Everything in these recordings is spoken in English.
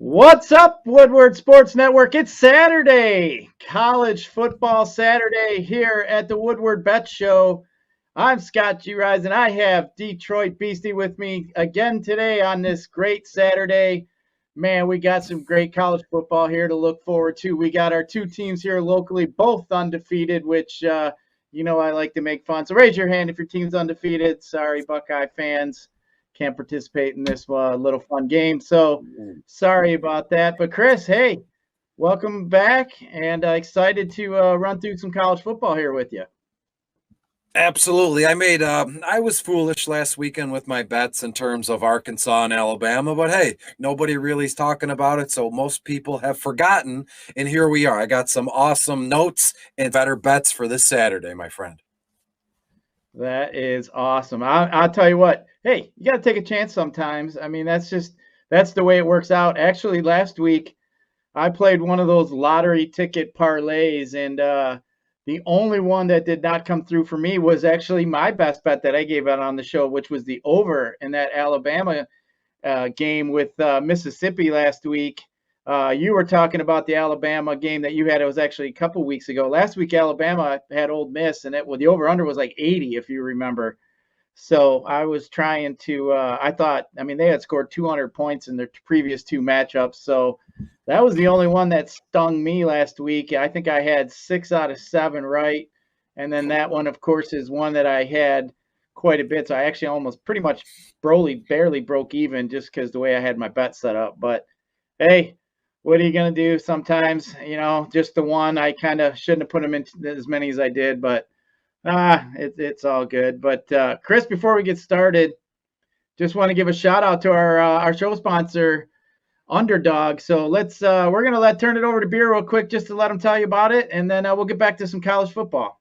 What's up, Woodward Sports Network? It's Saturday, college football Saturday here at the Woodward Bets show. I'm Scott G. Rise, and I have Detroit Beastie with me again today on this great Saturday. Man, we got some great college football here to look forward to. We got our two teams here locally, both undefeated, which, I like to make fun. So raise your hand if your team's undefeated. Sorry, Buckeye fans. Can't participate in this little fun game. So sorry about that. But Chris, hey, welcome back, and excited to run through some college football here with you. Absolutely. I was foolish last weekend with my bets in terms of Arkansas and Alabama, but hey, nobody really is talking about it, so most people have forgotten, and here we are. I got some awesome notes and better bets for this Saturday, my friend. That is awesome. I'll tell you what, hey, you got to take a chance sometimes. I mean, that's the way it works out. Actually, last week, I played one of those lottery ticket parlays, and the only one that did not come through for me was actually my best bet that I gave out on the show, which was the over in that Alabama game with Mississippi last week. You were talking about the Alabama game that you had. It was actually a couple weeks ago. Last week, Alabama had Ole Miss, and the over-under was like 80, if you remember. So I was trying to they had scored 200 points in their previous two matchups. So that was the only one that stung me last week. I think I had 6 out of 7 right. And then that one, of course, is one that I had quite a bit. So I actually almost pretty much barely broke even just because the way I had my bet set up. But, hey, what are you going to do? Sometimes, just the one. I kind of shouldn't have put them in as many as I did, but it's all good. But Chris, before we get started, just want to give a shout out to our show sponsor, Underdog. So we're gonna turn it over to Beer real quick just to let him tell you about it, and then we'll get back to some college football.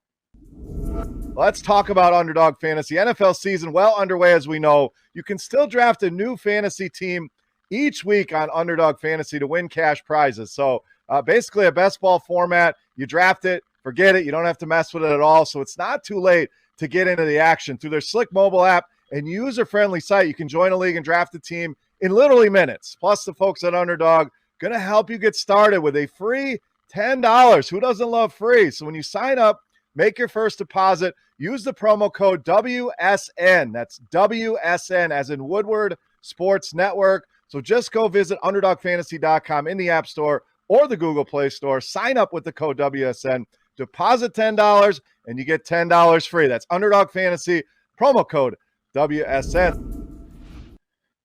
Let's talk about Underdog Fantasy. NFL season well underway, as we know. You can still draft a new fantasy team each week on Underdog Fantasy to win cash prizes. So basically a best ball format. You draft it, forget it. You don't have to mess with it at all. So it's not too late to get into the action. Through their slick mobile app and user-friendly site, you can join a league and draft a team in literally minutes. Plus, the folks at Underdog going to help you get started with a free $10. Who doesn't love free? So when you sign up, make your first deposit, use the promo code WSN. That's WSN as in Woodward Sports Network. So just go visit UnderdogFantasy.com in the App Store or the Google Play Store. Sign up with the code WSN. Deposit $10, and you get $10 free. That's Underdog Fantasy, promo code WSN.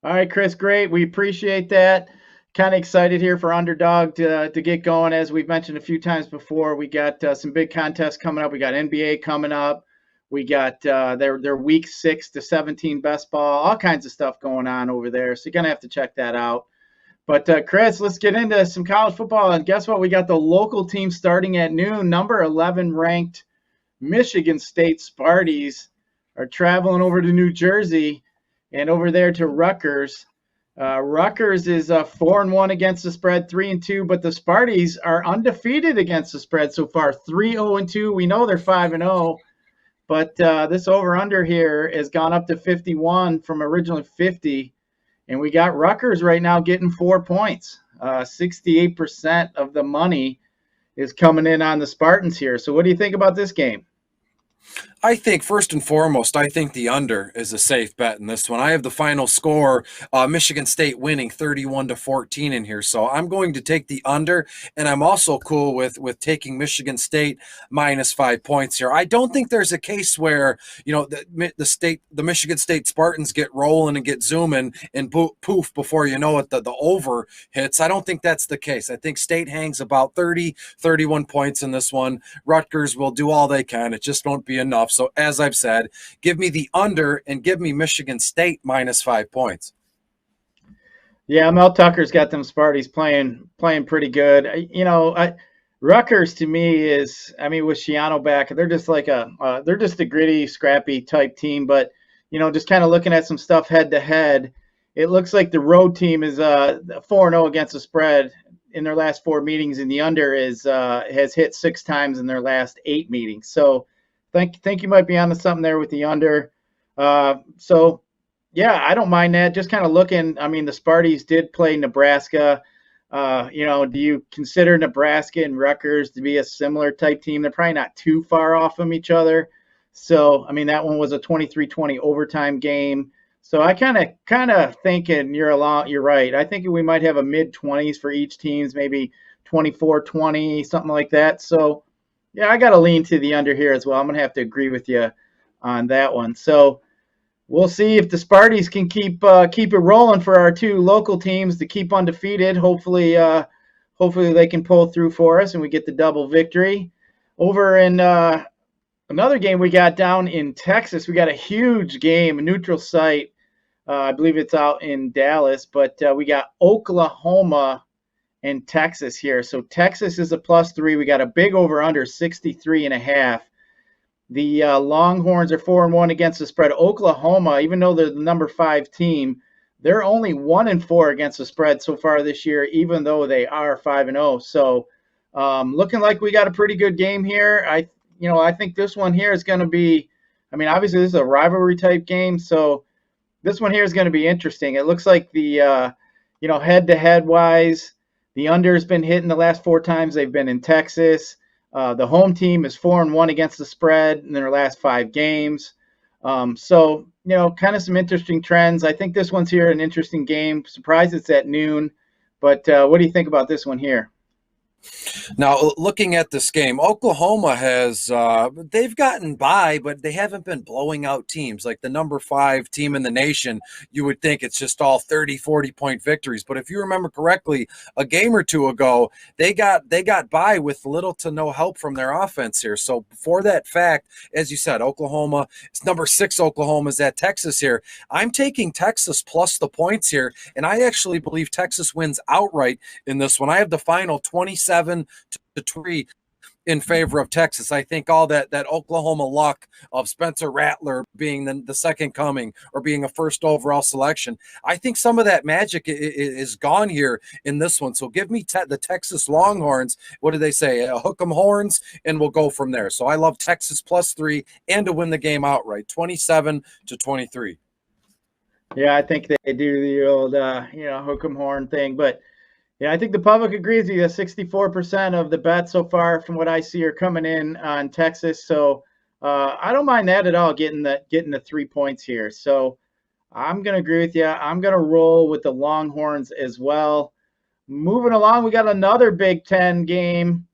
All right, Chris, great. We appreciate that. Kind of excited here for Underdog to get going. As we've mentioned a few times before, we got some big contests coming up. We got NBA coming up. We got their week 6 to 17 best ball, all kinds of stuff going on over there. So you're going to have to check that out. But, Chris, let's get into some college football. And guess what? We got the local team starting at noon. Number 11 ranked Michigan State Sparties are traveling over to New Jersey and over there to Rutgers. Rutgers is 4-1 against the spread, 3-2, but the Sparties are undefeated against the spread so far, 3-0-2. We know they're 5-0, but this over-under here has gone up to 51 from originally 50, and we got Rutgers right now getting 4 points. 68% of the money is coming in on the Spartans here. So what do you think about this game? I think first and foremost, I think the under is a safe bet in this one. I have the final score, Michigan State winning 31-14 in here. So I'm going to take the under, and I'm also cool with taking Michigan State -5 points here. I don't think there's a case where, the Michigan State Spartans get rolling and get zooming and poof before you know it, the over hits. I don't think that's the case. I think State hangs about 30-31 points in this one. Rutgers will do all they can. It just won't be enough. So as I've said, give me the under and give me Michigan State -5 points. Yeah, Mel Tucker's got them Sparties playing pretty good. Rutgers to me is, with Shiano back, they're just like they're just a gritty, scrappy type team. But just kind of looking at some stuff head to head, it looks like the road team is 4-0 against the spread in their last 4 meetings, and the under has hit 6 times in their last 8 meetings. So think you might be onto something there with the under. So, yeah, I don't mind that. Just kind of looking, the Sparties did play Nebraska. Do you consider Nebraska and Rutgers to be a similar type team? They're probably not too far off from each other. So, I mean, that one was a 23-20 overtime game. So I kind of thinking you're right. I think we might have a mid-20s for each teams, maybe 24-20, something like that. So, yeah, I got to lean to the under here as well. I'm going to have to agree with you on that one. So we'll see if the Sparties can keep it rolling for our two local teams to keep undefeated. Hopefully they can pull through for us and we get the double victory. Over in another game we got down in Texas, we got a huge game, a neutral site. I believe it's out in Dallas, but we got Oklahoma and Texas here. So Texas is a +3. We got a big over-under, 63.5. The Longhorns are 4-1 against the spread. Oklahoma, even though they're the number 5 team, they're only 1-4 against the spread so far this year, even though they are 5-0. So looking like we got a pretty good game here. I think this one here is going to be, I mean, obviously this is a rivalry type game, so this one here is going to be interesting. It looks like the, head-to-head wise, the under has been hitting the last 4 times they've been in Texas. The home team is 4-1 against the spread in their last 5 games. So, kind of some interesting trends. I think this one's here an interesting game. Surprised it's at noon. But what do you think about this one here? Now, looking at this game, Oklahoma has they've gotten by, but they haven't been blowing out teams. Like the number 5 team in the nation, you would think it's just all 30, 40-point victories. But if you remember correctly, a game or two ago, they got by with little to no help from their offense here. So for that fact, as you said, Oklahoma, it's number 6 Oklahoma is at Texas here. I'm taking Texas plus the points here, and I actually believe Texas wins outright in this one. I have the final 27-3 in favor of Texas. I think all that Oklahoma luck of Spencer Rattler being the second coming or being a first overall selection, I think some of that magic is gone here in this one. So give me the Texas Longhorns. What do they say? Hook 'em horns, and we'll go from there. So I love Texas +3 and to win the game outright, 27-23. Yeah, I think they do the old, hook 'em horn thing, but yeah, I think the public agrees with you. 64% of the bets so far, from what I see, are coming in on Texas. So I don't mind that at all, getting the 3 points here. So I'm going to agree with you. I'm going to roll with the Longhorns as well. Moving along, we got another Big Ten game.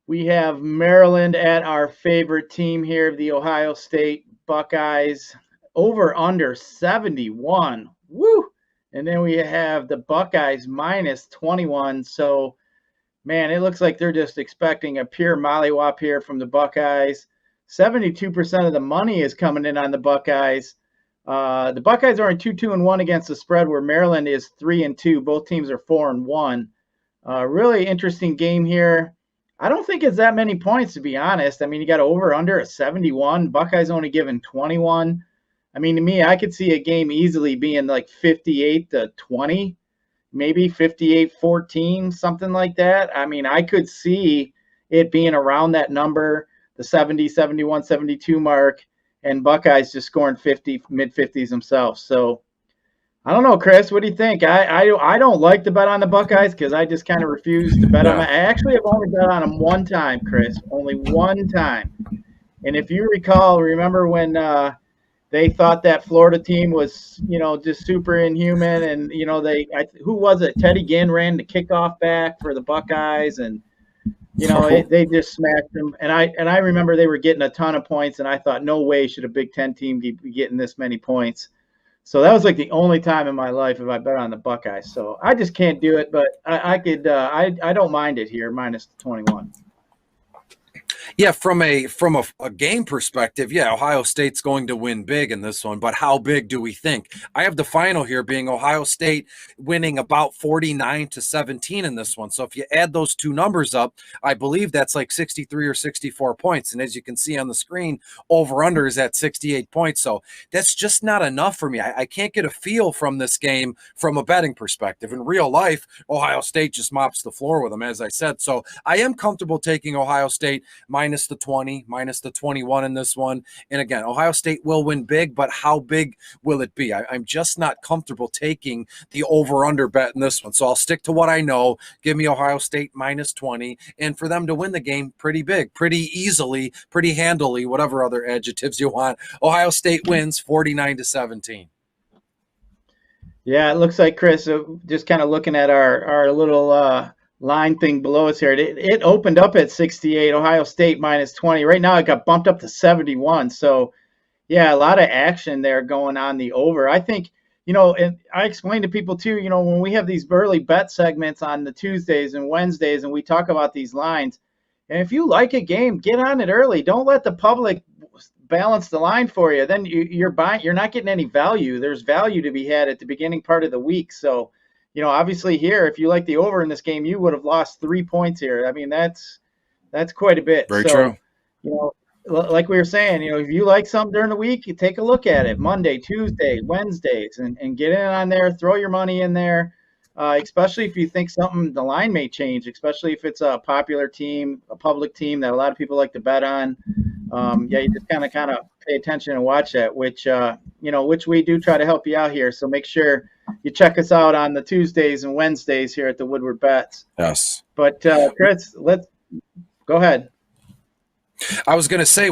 We have Maryland at our favorite team here, the Ohio State Buckeyes. Over under 71. Woo! And then we have the Buckeyes -21. So, man, it looks like they're just expecting a pure mollywop here from the Buckeyes. 72% of the money is coming in on the Buckeyes. The Buckeyes are in 2-2-1 against the spread, where Maryland is 3-2. Both teams are 4-1. Really interesting game here. I don't think it's that many points, to be honest. I mean, you got over under at 71. Buckeyes only given 21. I mean, to me, I could see a game easily being like 58-20, maybe 58-14, something like that. I mean, I could see it being around that number, the 70, 71, 72 mark, and Buckeyes just scoring 50, mid-50s themselves. So I don't know, Chris. What do you think? I don't like to bet on the Buckeyes because I just kind of refuse to bet on them. I actually have only bet on them one time, Chris, only one time. And if you remember when they thought that Florida team was, just super inhuman. And, who was it? Teddy Ginn ran the kickoff back for the Buckeyes. And, they just smashed them. And I remember they were getting a ton of points. And I thought, no way should a Big Ten team be getting this many points. So that was like the only time in my life if I bet on the Buckeyes. So I just can't do it. But I could, I don't mind it here, -21. Yeah, from a game perspective, yeah, Ohio State's going to win big in this one, but how big do we think? I have the final here being Ohio State winning about 49-17 in this one. So if you add those two numbers up, I believe that's like 63 or 64 points. And as you can see on the screen, over-under is at 68 points. So that's just not enough for me. I can't get a feel from this game from a betting perspective. In real life, Ohio State just mops the floor with them, as I said. So I am comfortable taking Ohio State minus the 20, minus the 21 in this one. And again, Ohio State will win big, but how big will it be? I'm just not comfortable taking the over-under bet in this one. So I'll stick to what I know. Give me Ohio State minus 20, and for them to win the game pretty big, pretty easily, pretty handily, whatever other adjectives you want. Ohio State wins 49-17. Yeah, it looks like, Chris, just kind of looking at our little line thing below us here, it opened up at 68, Ohio State minus 20. Right now it got bumped up to 71. So, yeah, a lot of action there going on the over. I think, and I explain to people too, when we have these early bet segments on the Tuesdays and Wednesdays and we talk about these lines, and if you like a game, get on it early. Don't let the public balance the line for you. Then you're not getting any value. There's value to be had at the beginning part of the week. So, obviously here, if you like the over in this game, you would have lost 3 points here. I mean, that's quite a bit. Very true. Like we were saying, if you like something during the week, you take a look at it Monday, Tuesday, Wednesdays, and get in on there, throw your money in there. Especially if you think the line may change, especially if it's a popular team, a public team that a lot of people like to bet on. You just kind of pay attention and watch that, which we do try to help you out here. So make sure you check us out on the Tuesdays and Wednesdays here at the Woodward Bets. Yes. But Chris, let's go ahead. I was going to say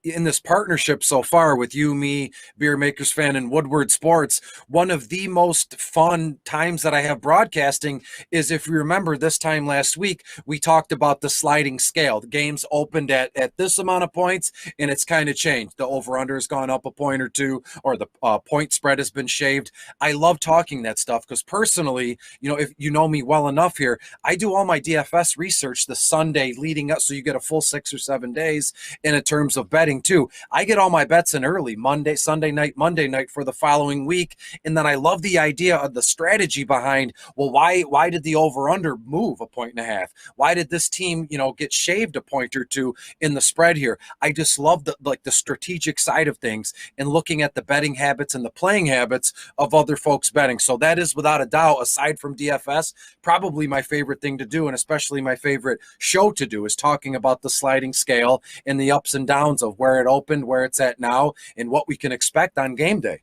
in this partnership so far with you, me, Beer Makers Fan, and Woodward Sports, one of the most fun times that I have broadcasting is, if you remember this time last week, we talked about the sliding scale. The game's opened at this amount of points, and it's kind of changed. The over-under has gone up a point or two, or the point spread has been shaved. I love talking that stuff because personally, if you know me well enough here, I do all my DFS research the Sunday leading up, so you get a full 6 or 7 days. And in terms of betting too, I get all my bets in early, Sunday night, Monday night for the following week. And then I love the idea of the strategy behind, well, why did the over-under move 1.5 points? Why did this team, get shaved a point or two in the spread here? I just love the strategic side of things and looking at the betting habits and the playing habits of other folks betting. So that is, without a doubt, aside from DFS, probably my favorite thing to do, and especially my favorite show to do, is talking about the sliding scale and the ups and downs of where it opened, where it's at now, and what we can expect on game day.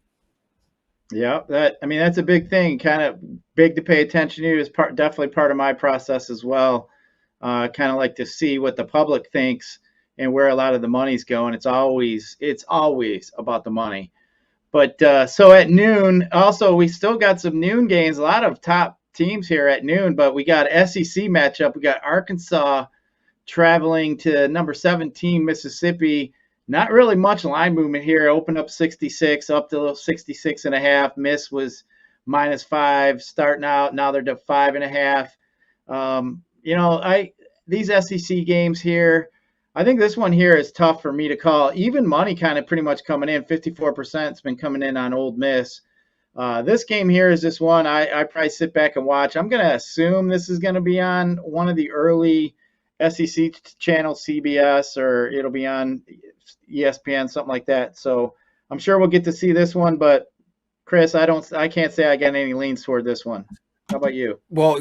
Yeah, that's a big thing, kind of big to pay attention to. Is definitely part of my process as well. Kind of like to see what the public thinks and where a lot of the money's going. It's always about the money. But so at noon, also we still got some noon games, a lot of top teams here at noon, but we got SEC matchup. We got Arkansas traveling to number 17 Mississippi. Not really much line movement here. Opened up 66, up to 66.5. Miss was -5 starting out. Now they're to 5.5. These SEC games here, I think this one here is tough for me to call. Even money kind of pretty much coming in. 54% has been coming in on Ole Miss. This game here is this one I probably sit back and watch. I'm going to assume this is going to be on one of the early SEC channel, CBS, or it'll be on ESPN, something like that. So I'm sure we'll get to see this one, but Chris, I can't say I got any leans toward this one. How about you? Well,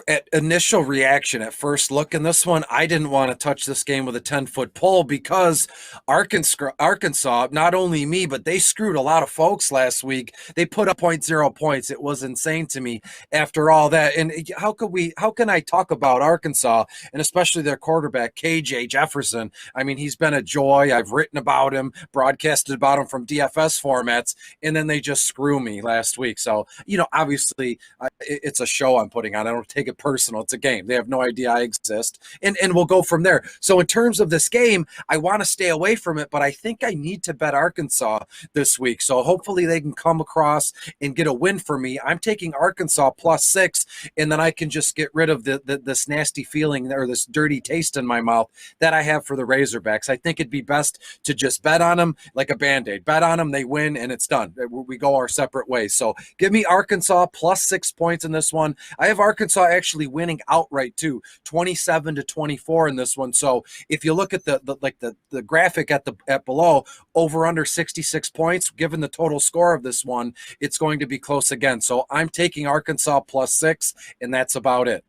at initial reaction, at first look in this one, I didn't want to touch this game with a 10-foot pole because Arkansas, not only me, but they screwed a lot of folks last week. They put up 0.0 points. It was insane to me after all that. And how can I talk about Arkansas and especially their quarterback, KJ Jefferson? I mean, he's been a joy. I've written about him, broadcasted about him from DFS formats, and then they just screw me last week. So, obviously it's a show I'm putting on. I don't take it personal. It's a game. They have no idea I exist. And we'll go from there. So in terms of this game, I want to stay away from it, but I think I need to bet Arkansas this week. So hopefully they can come across and get a win for me. I'm taking Arkansas +6, and then I can just get rid of this nasty feeling or this dirty taste in my mouth that I have for the Razorbacks. I think it'd be best to just bet on them like a Band-Aid. Bet on them, they win, and it's done. We go our separate ways. So give me Arkansas +6 points in this one. I have Arkansas actually winning outright too, 27-24 in this one. So if you look at the graphic at below, over under 66 points, given the total score of this one, it's going to be close again. So I'm taking Arkansas +6, and that's about it.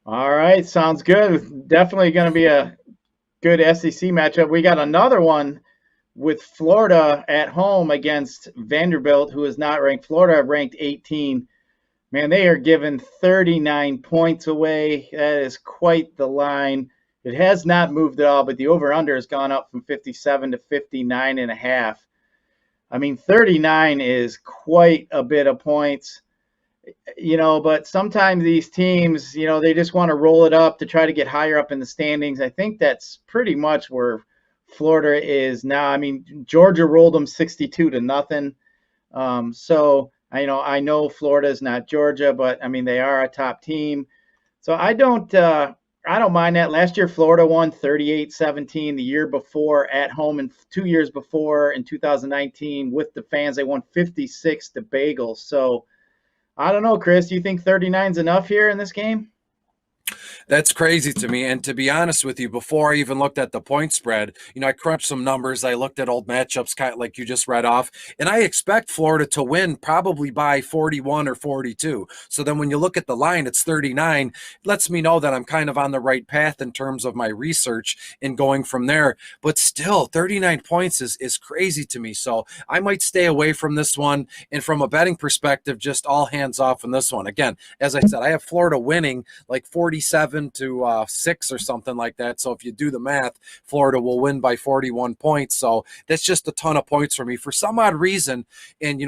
All right, sounds good. Definitely going to be a good SEC matchup. We got another one with Florida at home against Vanderbilt, who is not ranked. Florida ranked 18. Man, they are giving 39 points away. That is quite the line. It has not moved at all, but the over-under has gone up from 57 to 59 and a half. I mean, 39 is quite a bit of points, but sometimes these teams, they just want to roll it up to try to get higher up in the standings. I think that's pretty much where Florida is now. I mean, Georgia rolled them 62 to nothing. So I know Florida is not Georgia, but I mean they are a top team. So I don't mind that. Last year Florida won 38-17. The year before at home, and 2 years before in 2019 with the fans, they won 56 to Bagels. So I don't know, Chris. Do you think 39 is enough here in this game? That's crazy to me. And to be honest with you, before I even looked at the point spread, I crunched some numbers. I looked at old matchups, kind of like you just read off, and I expect Florida to win probably by 41 or 42. So then when you look at the line, it's 39. It lets me know that I'm kind of on the right path in terms of my research and going from there. But still, 39 points is crazy to me. So I might stay away from this one. And from a betting perspective, just all hands off in this one. Again, as I said, I have Florida winning like 47 to 6 or something like that. So if you do the math, Florida will win by 41 points. So that's just a ton of points for me for some odd reason. And,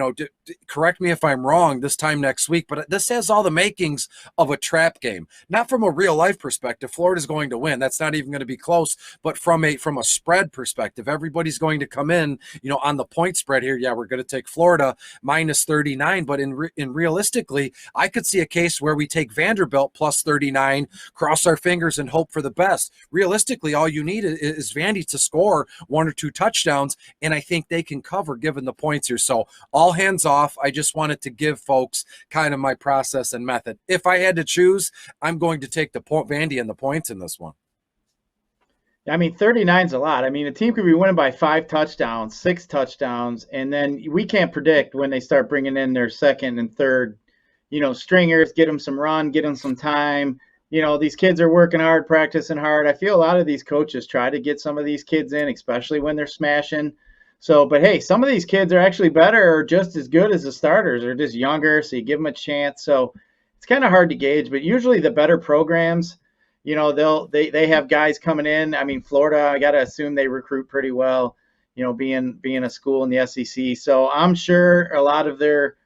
correct me if I'm wrong this time next week, but this has all the makings of a trap game. Not from a real life perspective. Florida's going to win. That's not even going to be close. But from a spread perspective, everybody's going to come in, on the point spread here. Yeah, we're going to take Florida minus 39. But in realistically, I could see a case where we take Vanderbilt plus 39, cross our fingers and hope for the best. Realistically, all you need is Vandy to score 1 or 2 touchdowns, and I think they can cover given the points here. So all hands off. I just wanted to give folks kind of my process and method. If I had to choose, I'm going to take the Vandy and the points in this one. I mean, 39 is a lot. I mean, a team could be winning by 5 touchdowns, 6 touchdowns, and then we can't predict when they start bringing in their second and third, stringers, get them some run, get them some time. These kids are working hard, practicing hard. I feel a lot of these coaches try to get some of these kids in, especially when they're smashing. So, but hey, some of these kids are actually better or just as good as the starters. They're just younger, so you give them a chance. So it's kind of hard to gauge, but usually the better programs, they have guys coming in. I mean, Florida, I got to assume they recruit pretty well, being a school in the SEC. So I'm sure a lot of their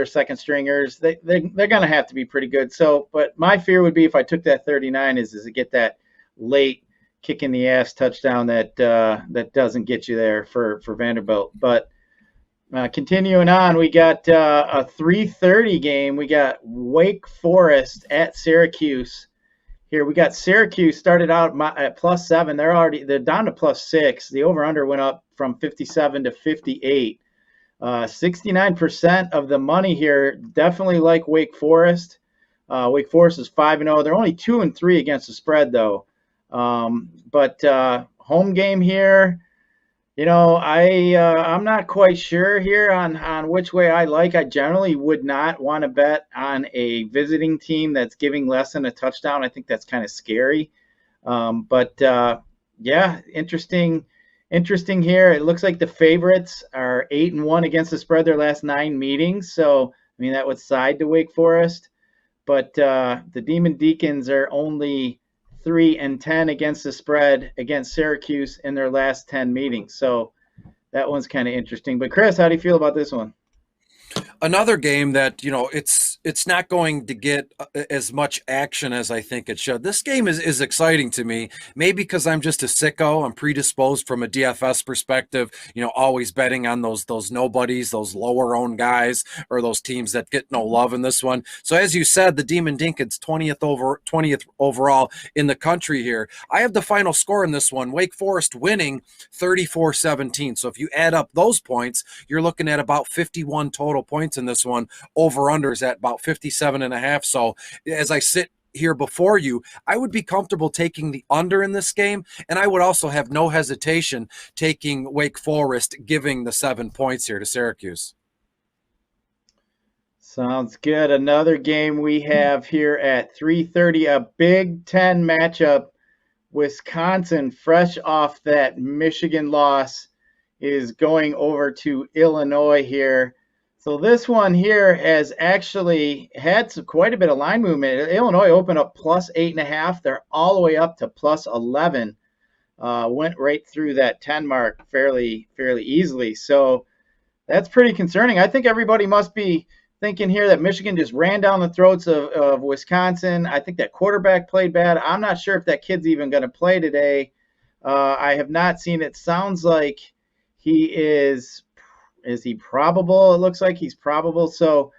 second stringers, they're going to have to be pretty good. So, but my fear would be if I took that 39 is to get that late kick in the ass touchdown that doesn't get you there for Vanderbilt. But continuing on, we got a 3:30 game. We got Wake Forest at Syracuse. Here we got Syracuse started out at +7. They're down to +6. The over/under went up from 57 to 58. 69% of the money here definitely like Wake Forest. Wake Forest is 5-0. They're only 2-3 against the spread though. But home game here, I'm not quite sure here on which way I like. I generally would not want to bet on a visiting team that's giving less than a touchdown. I think that's kind of scary. But yeah, interesting here. It looks like the favorites are 8-1 against the spread their last 9 meetings. So, I mean, that would side to Wake Forest. But the Demon Deacons are only 3-10 against the spread against Syracuse in their last 10 meetings. So that one's kind of interesting. But Chris, how do you feel about this one? Another game that, it's not going to get as much action as I think it should. This game is exciting to me, maybe because I'm just a sicko. I'm predisposed from a DFS perspective, always betting on those nobodies, those lower owned guys, or those teams that get no love in this one. So as you said, the Demon Deacons 20th overall in the country here. I have the final score in this one, Wake Forest winning 34-17. So if you add up those points, you're looking at about 51 total points in this one. Over under is at about 57.5. So as I sit here before you, I would be comfortable taking the under in this game, and I would also have no hesitation taking Wake Forest, giving the 7 points here to Syracuse. Sounds good. Another game we have here at 3:30, a Big Ten matchup. Wisconsin, fresh off that Michigan loss, is going over to Illinois here. So this one here has actually had quite a bit of line movement. Illinois opened up plus 8.5. They're all the way up to plus 11. Went right through that 10 mark fairly easily. So that's pretty concerning. I think everybody must be thinking here that Michigan just ran down the throats of Wisconsin. I think that quarterback played bad. I'm not sure if that kid's even going to play today. I have not seen it. Sounds like he is he probable? It looks like he's probable. So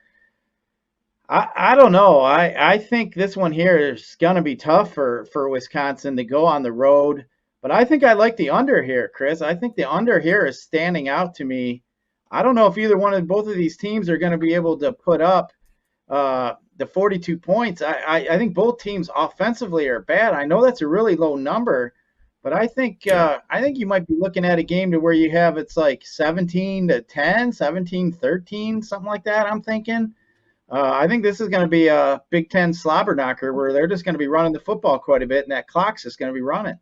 I don't know. I think this one here is going to be tough for Wisconsin to go on the road. But I think I like the under here, Chris. I think the under here is standing out to me. I don't know if both of these teams are going to be able to put up the 42 points. I think both teams offensively are bad. I know that's a really low number, but I think you might be looking at a game to where you have it's like 17-10, 17-13, something like that. I'm thinking. I think this is going to be a Big Ten slobber knocker where they're just going to be running the football quite a bit, and that clock's just going to be running.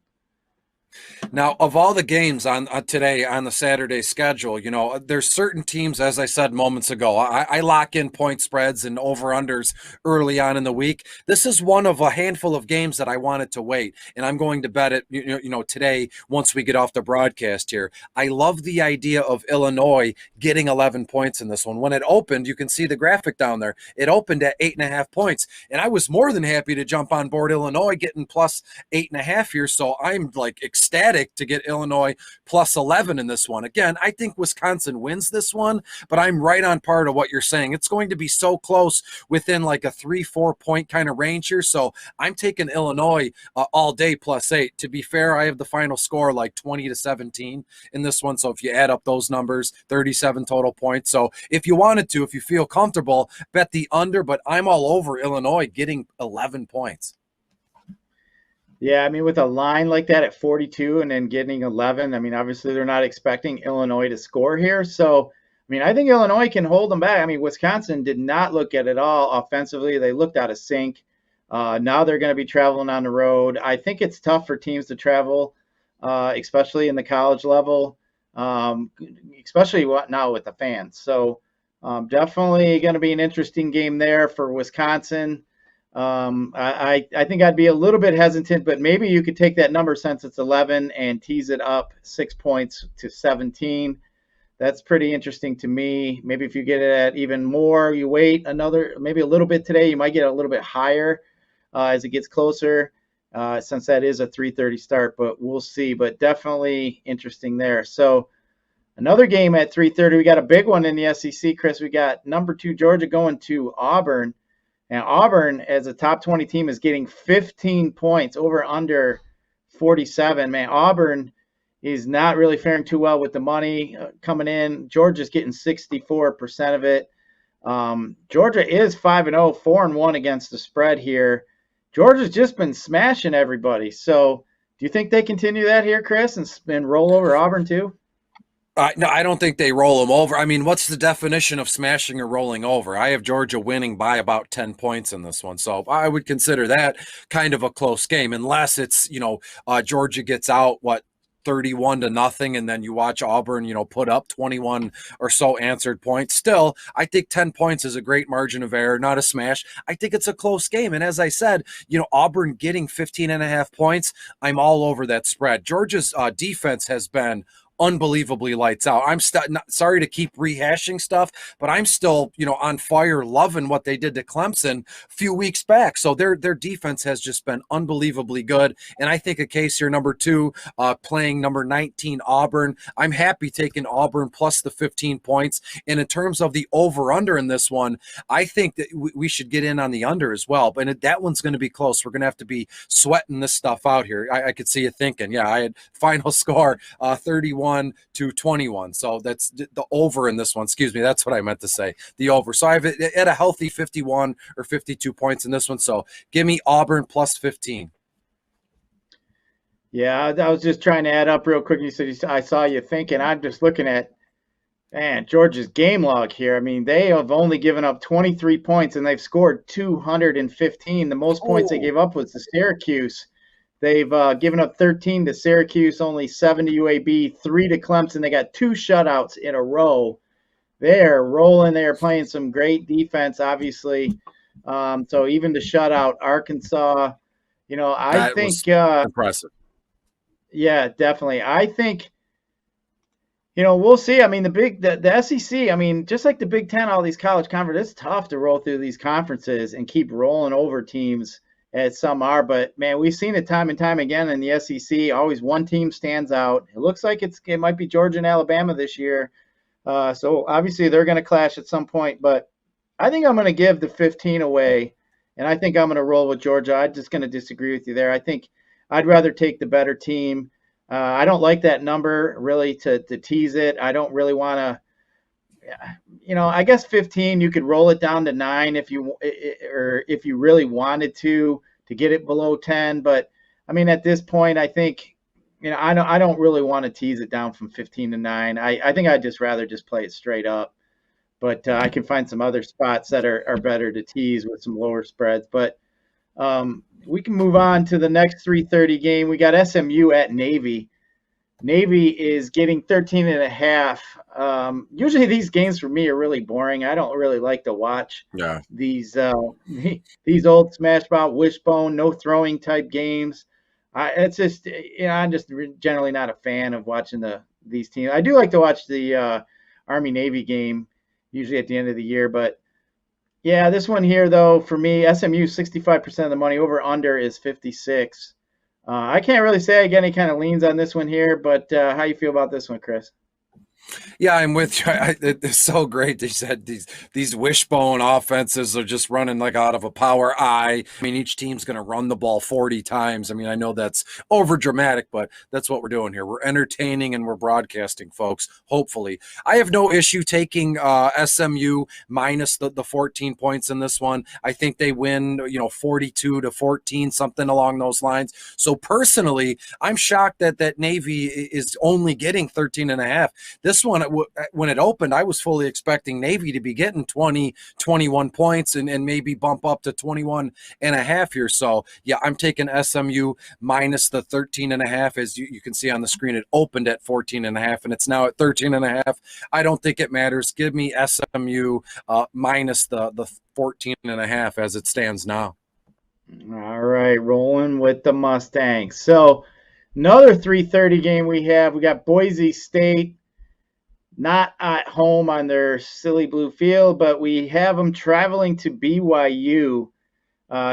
Now, of all the games on today on the Saturday schedule, there's certain teams, as I said moments ago, I lock in point spreads and over-unders early on in the week. This is one of a handful of games that I wanted to wait, and I'm going to bet it, today once we get off the broadcast here. I love the idea of Illinois getting 11 points in this one. When it opened, you can see the graphic down there. It opened at 8.5 points, and I was more than happy to jump on board Illinois getting plus 8.5 here, so I'm like ecstatic to get Illinois plus 11 in this one. Again, I think Wisconsin wins this one, but I'm right on par to what you're saying. It's going to be so close within like a 3-4 point kind of range here. So I'm taking Illinois all day plus 8. To be fair, I have the final score like 20-17 in this one. So if you add up those numbers, 37 total points. So if you wanted to, if you feel comfortable, bet the under, but I'm all over Illinois getting 11 points. Yeah, I mean, with a line like that at 42 and then getting 11, I mean, obviously they're not expecting Illinois to score here. So, I mean, I think Illinois can hold them back. I mean, Wisconsin did not look at it all offensively. They looked out of sync. Now they're going to be traveling on the road. I think it's tough for teams to travel, especially in the college level, especially now with the fans. So definitely going to be an interesting game there for Wisconsin. I think I'd be a little bit hesitant, but maybe you could take that number since it's 11 and tease it up 6 points to 17. That's pretty interesting to me. Maybe if you get it at even more, you wait maybe a little bit today, you might get a little bit higher as it gets closer, since that is a 3:30 start, but we'll see. But definitely interesting there. So another game at 3:30, we got a big one in the SEC, Chris. We got number 2 Georgia going to Auburn. And Auburn, as a top 20 team, is getting 15 points over under 47. Man, Auburn is not really faring too well with the money coming in. Georgia's getting 64% of it. Georgia is 5-0, 4-1 against the spread here. Georgia's just been smashing everybody. So do you think they continue that here, Chris, and roll over Auburn too? No, I don't think they roll them over. I mean, what's the definition of smashing or rolling over? I have Georgia winning by about 10 points in this one. So I would consider that kind of a close game, unless it's, Georgia gets out, 31-0, and then you watch Auburn, put up 21 or so answered points. Still, I think 10 points is a great margin of error, not a smash. I think it's a close game. And as I said, Auburn getting 15.5 points, I'm all over that spread. Georgia's defense has been unbelievably lights out. I'm sorry to keep rehashing stuff, but I'm still, on fire, loving what they did to Clemson a few weeks back. So their defense has just been unbelievably good. And I think a case here, number 2, playing number 19 Auburn. I'm happy taking Auburn plus the 15 points. And in terms of the over-under in this one, I think that we should get in on the under as well. But that one's going to be close. We're going to have to be sweating this stuff out here. I could see you thinking, yeah, I had final score 31-21. So that's the over in this one. Excuse me. That's what I meant to say. The over. So I have it at a healthy 51 or 52 points in this one. So give me Auburn plus 15. Yeah, I was just trying to add up real quick. You said I saw you thinking. I'm just looking at Man, Georgia's game log here. I mean, they have only given up 23 points and they've scored 215. The most points they gave up was to Syracuse. They've given up 13 to Syracuse, only 7 to UAB, 3 to Clemson. They got 2 shutouts in a row. They're rolling. They are playing some great defense, obviously. So even the shutout, Arkansas, I That was think, impressive. yeah, definitely. I think, we'll see. I mean, the SEC, I mean, just like the Big Ten, all these college conferences, it's tough to roll through these conferences and keep rolling over teams as some are. But, man, we've seen it time and time again in the SEC. Always one team stands out. It looks like it might be Georgia and Alabama this year. So, obviously, they're going to clash at some point. But I think I'm going to give the 15 away, and I think I'm going to roll with Georgia. I'm just going to disagree with you there. I think I'd rather take the better team. I don't like that number really to tease it. I don't really want to, I guess 15, you could roll it down to 9 if you really wanted to get it below 10. But I mean, at this point, I think, I don't really want to tease it down from 15 to 9. I think I'd just rather just play it straight up. But I can find some other spots that are better to tease with some lower spreads. But we can move on to the next 3:30 game. We got SMU at Navy. Navy is getting 13.5. Usually these games for me are really boring. I don't really like to watch these old smash mouth, wishbone, no throwing type games. It's just, I'm just generally not a fan of watching these teams. I do like to watch the Army-Navy game, usually at the end of the year. But, yeah, this one here, though, for me, SMU 65% of the money. Over-under is 56. I can't really say I get any kind of leans on this one here, but how you feel about this one, Chris? Yeah, I'm with you. It's so great. They said these wishbone offenses are just running like out of a power eye. I mean, each team's going to run the ball 40 times. I mean, I know that's over dramatic, but that's what we're doing here. We're entertaining and we're broadcasting, folks. Hopefully, I have no issue taking SMU minus the 14 points in this one. I think they win, 42 to 14, something along those lines. So personally, I'm shocked that Navy is only getting 13.5. This one, when it opened, I was fully expecting Navy to be getting 20, 21 points and maybe bump up to 21.5 here. So, yeah, I'm taking SMU minus the 13.5. As you can see on the screen, it opened at 14.5 and it's now at 13.5. I don't think it matters. Give me SMU minus the 14.5 as it stands now. All right, rolling with the Mustangs. So, another 3:30 game we got Boise State. Not at home on their silly blue field, but we have them traveling to BYU.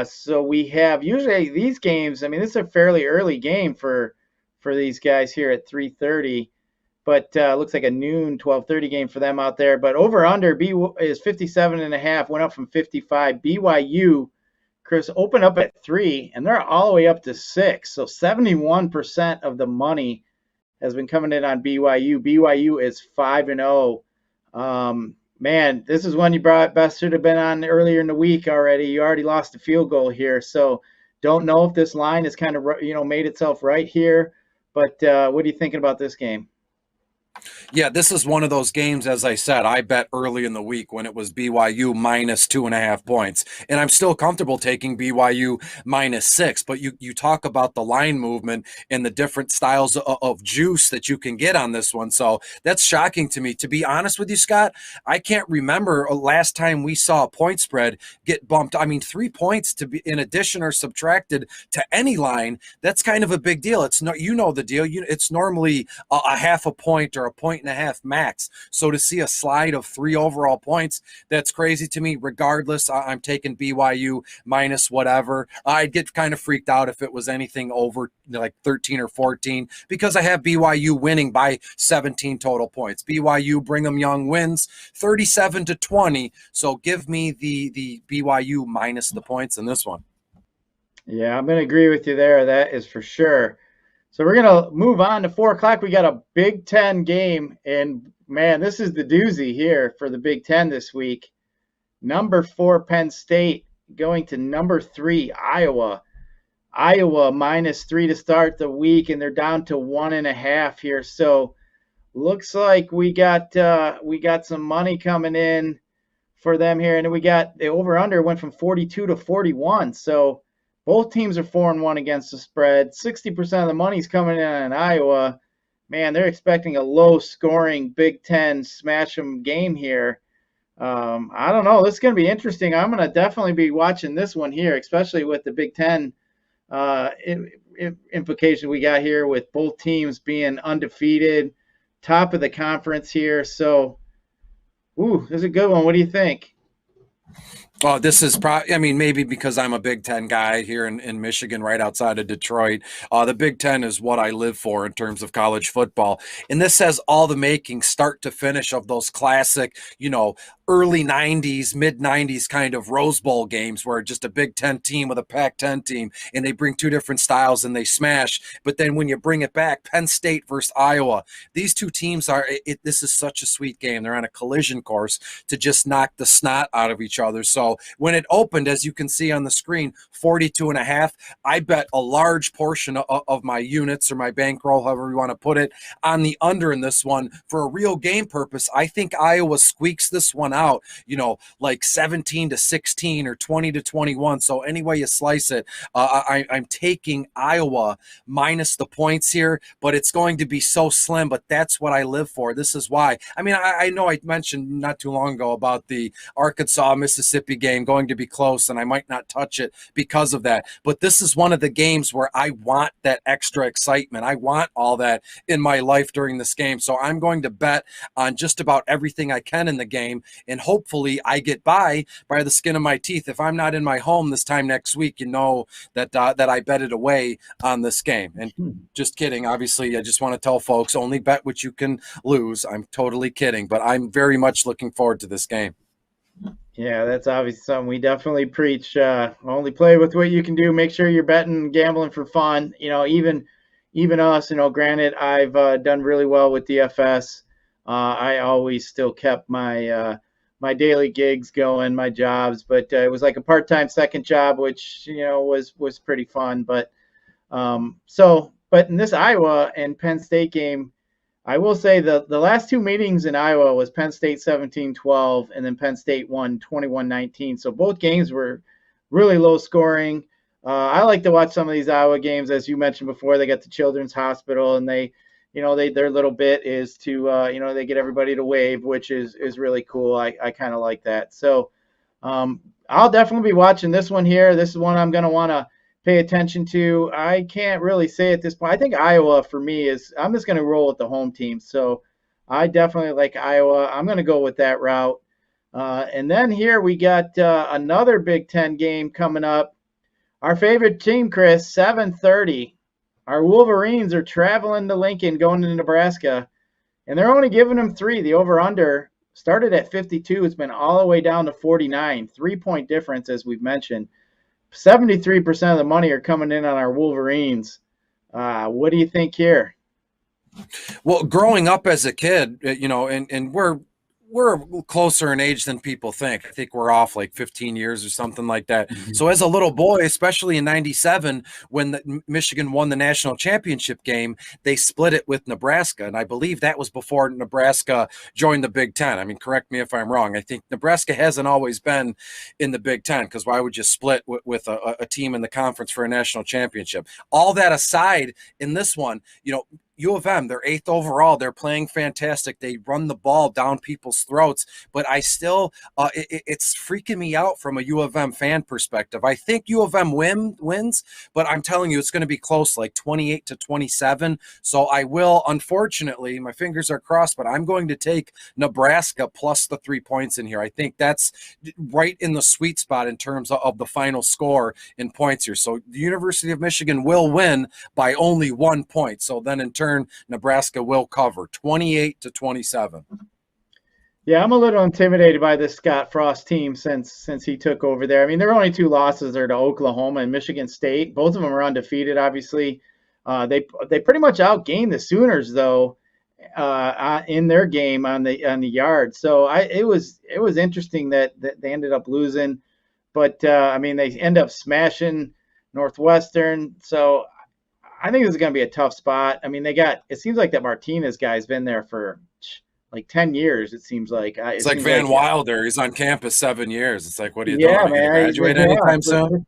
So we have usually these games. I mean, this is a fairly early game for these guys here at 3:30, but looks like a noon 12:30 game for them out there. But over under B is 57.5, went up from 55. BYU, Chris, open up at 3, and they're all the way up to 6. So 71% of the money has been coming in on BYU. BYU is 5-0. Man, this is one you best should have been on earlier in the week already. You already lost a field goal here, so don't know if this line has kind of made itself right here. But what are you thinking about this game? Yeah, this is one of those games, as I said, I bet early in the week when it was BYU minus 2.5 points. And I'm still comfortable taking BYU minus 6. But you talk about the line movement and the different styles of juice that you can get on this one. So that's shocking to me. To be honest with you, Scott, I can't remember last time we saw a point spread get bumped. I mean, 3 points to be in addition or subtracted to any line. That's kind of a big deal. It's no, the deal. It's normally a half a point or a 1.5 max. So to see a slide of 3 overall points, that's crazy to me. Regardless, I'm taking BYU minus whatever. I'd get kind of freaked out if it was anything over like 13 or 14 because I have BYU winning by 17 total points. BYU Brigham Young wins 37-20. So give me the BYU minus the points in this one. Yeah, I'm going to agree with you there. That is for sure. So we're going to move on to 4 o'clock. We got a Big Ten game, and, man, this is the doozy here for the Big Ten this week. Number 4, Penn State, going to number 3, Iowa. Iowa minus 3 to start the week, and they're down to 1.5 here. So looks like we got some money coming in for them here, and we got the over under went from 42 to 41. So both teams are 4-1 against the spread. 60% of the money's coming in Iowa. Man, they're expecting a low scoring Big Ten smash 'em game here. I don't know. This is going to be interesting. I'm going to definitely be watching this one here, especially with the Big Ten implication we got here with both teams being undefeated, top of the conference here. So, this is a good one. What do you think? Oh, this is probably, I mean, maybe because I'm a Big Ten guy here in Michigan, right outside of Detroit. The Big Ten is what I live for in terms of college football. And this has all the makings, start to finish, of those classic, early 90s, mid 90s kind of Rose Bowl games where just a Big Ten team with a Pac-10 team, and they bring two different styles and they smash. But then when you bring it back, Penn State versus Iowa, these two teams this is such a sweet game. They're on a collision course to just knock the snot out of each other. So when it opened, as you can see on the screen, 42.5, I bet a large portion of my units or my bankroll, however you want to put it, on the under in this one for a real game purpose. I think Iowa squeaks this one out, like 17-16 or 20-21. So any way you slice it, I'm taking Iowa minus the points here, but it's going to be so slim, but that's what I live for. This is why. I mean, I know I mentioned not too long ago about the Arkansas-Mississippi game going to be close, and I might not touch it because of that. But this is one of the games where I want that extra excitement. I want all that in my life during this game. So I'm going to bet on just about everything I can in the game, and hopefully I get by the skin of my teeth. If I'm not in my home this time next week, that I betted away on this game. And just kidding. Obviously, I just want to tell folks, only bet what you can lose. I'm totally kidding, but I'm very much looking forward to this game. Yeah, that's obviously something we definitely preach. Only play with what you can do. Make sure you're betting, gambling for fun. Even us. Granted, I've done really well with DFS. I always still kept my my daily gigs going, my jobs, but it was like a part-time second job, which was pretty fun. But but in this Iowa and Penn State game, I will say the last two meetings in Iowa was Penn State 17-12, and then Penn State won 21-19. So both games were really low scoring. I like to watch some of these Iowa games, as you mentioned before. They got the Children's Hospital, and their little bit is to they get everybody to wave, which is really cool. I kind of like that. So I'll definitely be watching this one here. This is one I'm going to want to pay attention to. I can't really say at this point. I think Iowa for me I'm just going to roll with the home team. So I definitely like Iowa. I'm going to go with that route. And then here we got another Big Ten game coming up. Our favorite team, Chris, 7:30. Our Wolverines are traveling to Lincoln, going to Nebraska, and they're only giving them 3. The over-under started at 52. It's been all the way down to 49. 3-point difference, as we've mentioned. 73% of the money are coming in on our Wolverines. What do you think here? Well, growing up as a kid, and we're closer in age than people think. I think we're off like 15 years or something like that. Mm-hmm. So as a little boy, especially in 97, when Michigan won the national championship game, they split it with Nebraska. And I believe that was before Nebraska joined the Big Ten. I mean, correct me if I'm wrong. I think Nebraska hasn't always been in the Big Ten, because why would you split with a team in the conference for a national championship? All that aside, in this one, U of M, they're 8th overall. They're playing fantastic. They run the ball down people's throats, but I still, it's freaking me out from a U of M fan perspective. I think U of M wins, but I'm telling you, it's going to be close, like 28-27. So I will, unfortunately, my fingers are crossed, but I'm going to take Nebraska plus the 3 points in here. I think that's right in the sweet spot in terms of the final score in points here. So the University of Michigan will win by only 1 point. So then in turn, Nebraska will cover 28-27. Yeah, I'm a little intimidated by this Scott Frost team since he took over there. I mean, their only 2 losses are to Oklahoma and Michigan State. Both of them are undefeated, obviously. They pretty much outgained the Sooners, though, in their game on the yard. So it was interesting that they ended up losing, but I mean, they end up smashing Northwestern. So I think this is going to be a tough spot. I mean, it seems like that Martinez guy's been there for like 10 years. It seems like. It's like Van Wilder. He's on campus 7 years. It's like, what are you doing? Are you going to graduate anytime soon?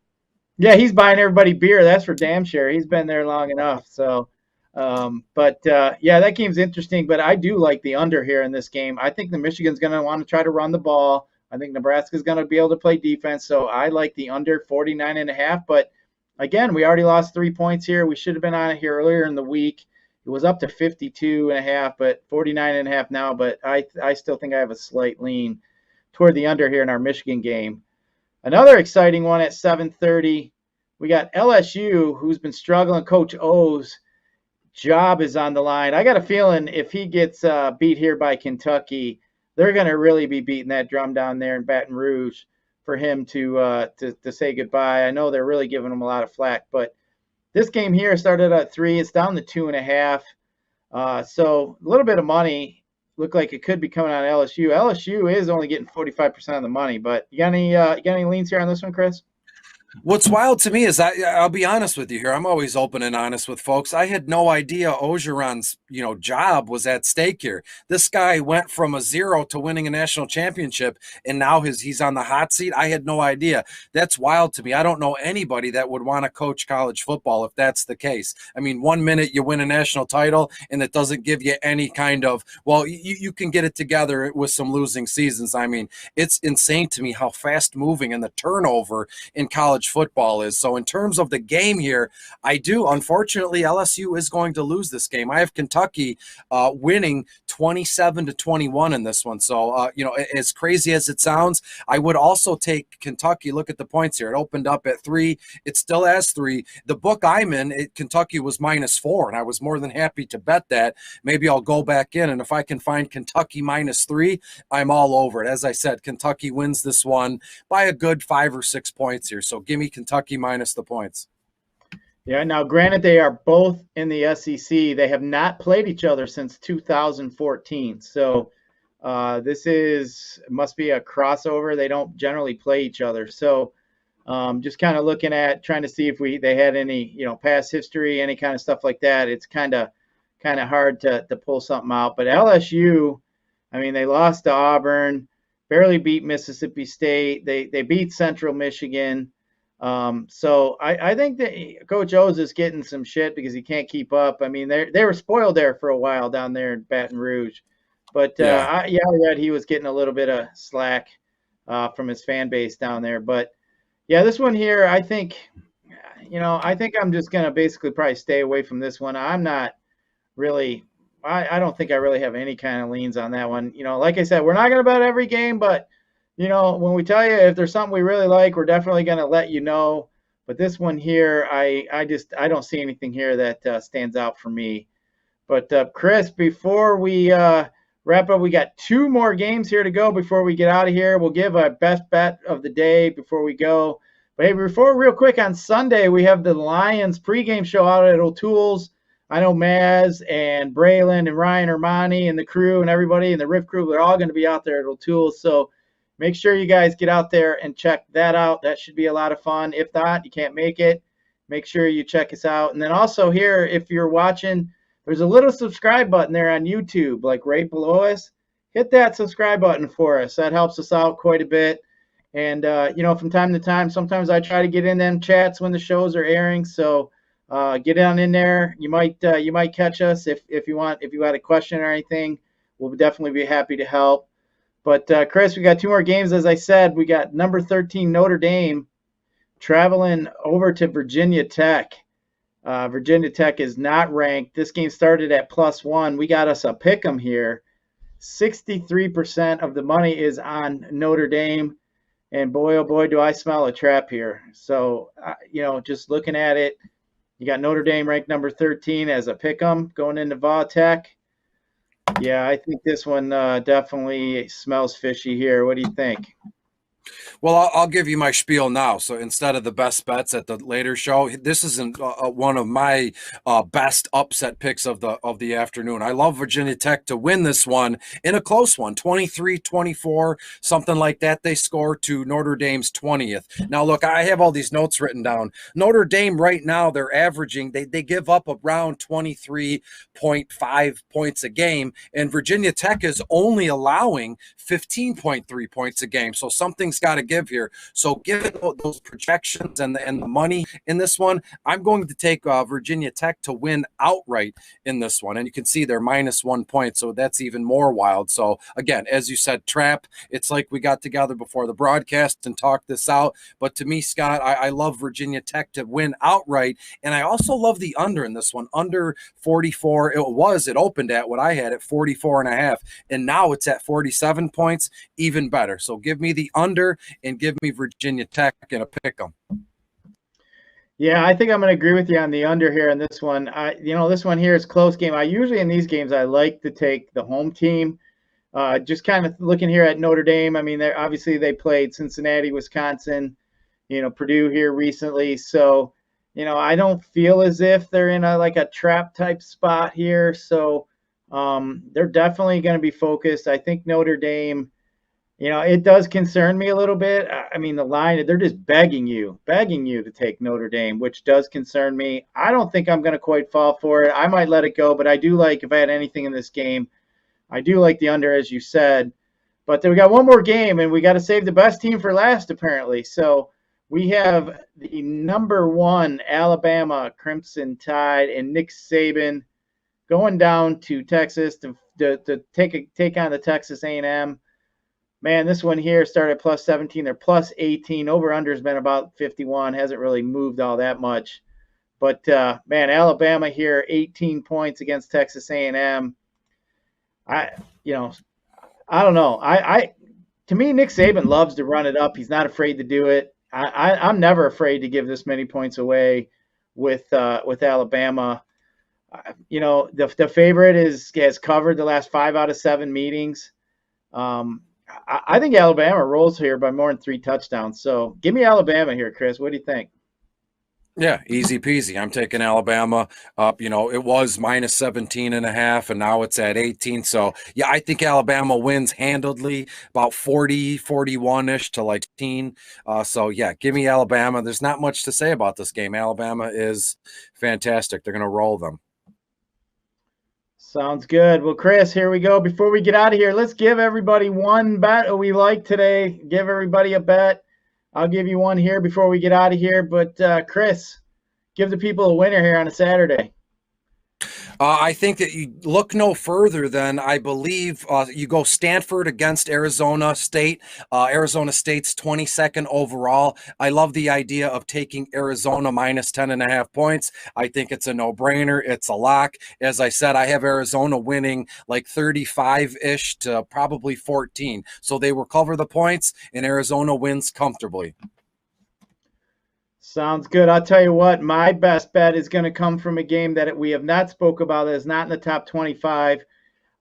Yeah, he's buying everybody beer. That's for damn sure. He's been there long enough. So, yeah, that game's interesting. But I do like the under here in this game. I think the Michigan's going to want to try to run the ball. I think Nebraska's going to be able to play defense. So I like the under 49.5. But again, we already lost 3 points here. We should have been on it here earlier in the week. It was up to 52.5, but 49.5 now. But I still think I have a slight lean toward the under here in our Michigan game. Another exciting one at 7:30. We got LSU, who's been struggling. Coach O's job is on the line. I got a feeling if he gets beat here by Kentucky, they're going to really be beating that drum down there in Baton Rouge for him to say goodbye. I know they're really giving him a lot of flack, but this game here started at 3. It's down to 2.5. So a little bit of money. Look like it could be coming on LSU. LSU is only getting 45% of the money, but you got any leans here on this one, Chris? What's wild to me is I'll be honest with you here. I'm always open and honest with folks. I had no idea Orgeron's, job was at stake here. This guy went from a 0 to winning a national championship, and now he's on the hot seat. I had no idea. That's wild to me. I don't know anybody that would want to coach college football if that's the case. I mean, 1 minute you win a national title, and it doesn't give you any kind of, well, you can get it together with some losing seasons. I mean, it's insane to me how fast moving and the turnover in college football is. So in terms of the game here, unfortunately, LSU is going to lose this game. I have Kentucky winning 27-21 in this one. So, as crazy as it sounds, I would also take Kentucky. Look at the points here. It opened up at 3. It still has 3. The book I'm in, Kentucky was -4, and I was more than happy to bet that. Maybe I'll go back in, and if I can find Kentucky -3, I'm all over it. As I said, Kentucky wins this one by a good 5 or 6 points here. So give me Kentucky minus the points. Yeah, now granted, they are both in the SEC. They have not played each other since 2014. So this must be a crossover. They don't generally play each other. So just kind of looking at trying to see if they had any, past history, any kind of stuff like that. It's kind of hard to pull something out. But LSU, I mean, they lost to Auburn, barely beat Mississippi State. They beat Central Michigan. So I think that Coach O's is getting some shit because he can't keep up. I mean, they were spoiled there for a while down there in Baton Rouge, but I read he was getting a little bit of slack from his fan base down there. But yeah, this one here, I think I'm just gonna basically probably stay away from this one. I'm not really. I don't think I really have any kind of leans on that one. Like I said, we're not gonna bet every game, but when we tell you if there's something we really like, we're definitely going to let you know. But this one here, I don't see anything here that stands out for me. But Chris, before we wrap up, we got 2 more games here to go before we get out of here. We'll give a best bet of the day before we go. But hey, real quick, on Sunday, we have the Lions pregame show out at O'Toole's. I know Maz and Braylon and Ryan Armani and the crew and everybody in the Riff crew, they're all going to be out there at O'Toole's. So make sure you guys get out there and check that out. That should be a lot of fun. If not, you can't make it, make sure you check us out. And then also here, if you're watching, there's a little subscribe button there on YouTube, like right below us. Hit that subscribe button for us. That helps us out quite a bit. And, from time to time, sometimes I try to get in them chats when the shows are airing. So get on in there. You might catch us if you had a question or anything. We'll definitely be happy to help. But, Chris, we got 2 more games. As I said, we got number 13 Notre Dame traveling over to Virginia Tech. Virginia Tech is not ranked. This game started at +1. We got us a pick 'em here. 63% of the money is on Notre Dame. And boy, oh boy, do I smell a trap here. So, just looking at it, you got Notre Dame ranked number 13 as a pick 'em going into Va Tech. Yeah, I think this one definitely smells fishy here. What do you think? Well, I'll give you my spiel now. So instead of the best bets at the later show, this isn't one of my best upset picks of the afternoon. I love Virginia Tech to win this one in a close one, 23-24, something like that. They score to Notre Dame's 20th. Now, look, I have all these notes written down. Notre Dame right now, they're averaging, they give up around 23.5 points a game, and Virginia Tech is only allowing 15.3 points a game. So something's got to give here. So given those projections and the money in this one, I'm going to take Virginia Tech to win outright in this one. And you can see they're -1 point. So that's even more wild. So again, as you said, trap, it's like we got together before the broadcast and talked this out. But to me, Scott, I love Virginia Tech to win outright. And I also love the under in this one, under 44. It opened at what I had at 44.5. And now it's at 47 points, even better. So give me the under and give me Virginia Tech in a pick 'em. Yeah, I think I'm going to agree with you on the under here in this one. This one here is close game. I usually in these games I like to take the home team. Just kind of looking here at Notre Dame. I mean, they played Cincinnati, Wisconsin, Purdue here recently. So, I don't feel as if they're in a trap type spot here. So they're definitely going to be focused. I think Notre Dame, it does concern me a little bit. I mean, the line, they're just begging you to take Notre Dame, which does concern me. I don't think I'm going to quite fall for it. I might let it go, but I do like, if I had anything in this game, I do like the under, as you said. But then we got one more game, and we got to save the best team for last, apparently. So we have the number 1 Alabama Crimson Tide and Nick Saban going down to Texas to take on the Texas A&M. Man, this one here started at +17. They're +18. Over-under has been about 51. Hasn't really moved all that much. But, man, Alabama here, 18 points against Texas A&M. I don't know. To me, Nick Saban loves to run it up. He's not afraid to do it. I'm never afraid to give this many points away with Alabama. The favorite has covered the last 5 out of 7 meetings. I think Alabama rolls here by more than 3 touchdowns. So give me Alabama here, Chris. What do you think? Yeah, easy peasy. I'm taking Alabama up. It was -17.5, and now it's at 18. So, yeah, I think Alabama wins handedly, about 40, 41-ish to 18. So, yeah, give me Alabama. There's not much to say about this game. Alabama is fantastic. They're going to roll them. Sounds good. Well, Chris, here we go. Before we get out of here, let's give everybody one bet we like today. Give everybody a bet. I'll give you one here before we get out of here. But, Chris, give the people a winner here on a Saturday. I think that you look no further than, I believe, you go Stanford against Arizona State. Arizona State's 22nd overall. I love the idea of taking Arizona -10.5 points. I think it's a no-brainer. It's a lock. As I said, I have Arizona winning like 35-ish to probably 14. So they will cover the points, and Arizona wins comfortably. Sounds good. I'll tell you what, my best bet is going to come from a game that we have not spoke about, that is not in the top 25.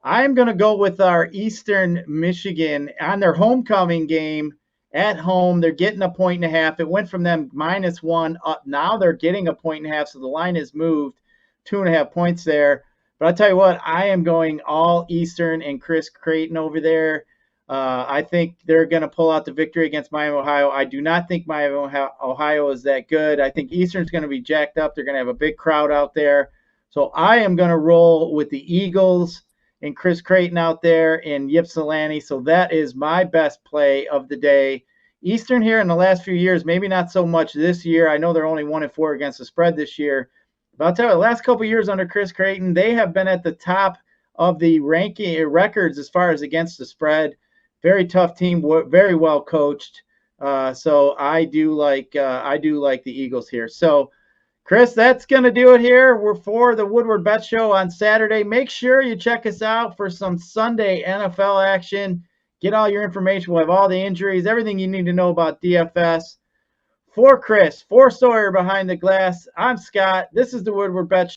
I'm going to go with our Eastern Michigan on their homecoming game at home. They're getting 1.5. It went from them -1 up. Now they're getting 1.5, so the line has moved 2.5 points there. But I'll tell you what, I am going all Eastern and Chris Creighton over there. I think they're going to pull out the victory against Miami, Ohio. I do not think Miami, Ohio is that good. I think Eastern's going to be jacked up. They're going to have a big crowd out there. So I am going to roll with the Eagles and Chris Creighton out there and Ypsilanti. So that is my best play of the day. Eastern here in the last few years, maybe not so much this year. I know they're only 1-4 against the spread this year. But I'll tell you, the last couple of years under Chris Creighton, they have been at the top of the ranking records as far as against the spread. Very tough team, very well coached. So I do like the Eagles here. So, Chris, that's going to do it here. We're for the Woodward Bet Show on Saturday. Make sure you check us out for some Sunday NFL action. Get all your information. We'll have all the injuries, everything you need to know about DFS. For Chris, for Sawyer behind the glass, I'm Scott. This is the Woodward Bet Show.